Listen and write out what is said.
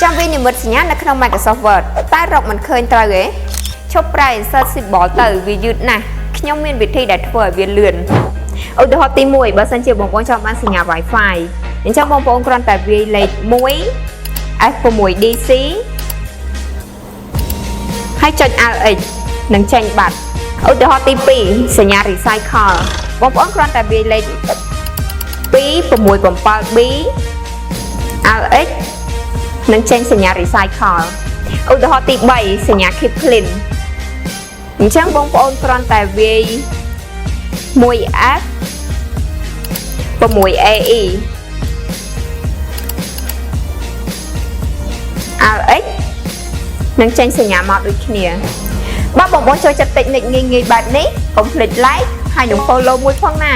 ចាំវានិមិត្តសញ្ញានៅក្នុង Microsoft Word តែរកមិនឃើញត្រូវទេឈប់ប្រើ insert symbol ទៅវាយឺតណាស់ខ្ញុំមានវិធីដែលធ្វើឲ្យវាលឿនឧទាហរណ៍ទី1បើសិនជាបងប្អូនចង់បានសញ្ញា Wi-Fi អញ្ចឹងបងប្អូនគ្រាន់តែវាយលេខ1 F6DC ហើយចុច LX នឹងចេញបាត់ឧទាហរណ៍ទី2សញ្ញា Recycle បងប្អូនគ្រាន់តែវាយលេខ267B LX នឹងចេញសញ្ញា Recycle ឧទាហរណ៍ទី3សញ្ញា Keep Clean អញ្ចឹងបងប្អូនគ្រាន់តែវាយ 1F 6AE LX នឹងចេញសញ្ញាមកដូចគ្នាបើបងប្អូនចូលចិត្ត technique ងាយៗបែបនេះកុំភ្លេច like ហើយនិង follow មួយផងណា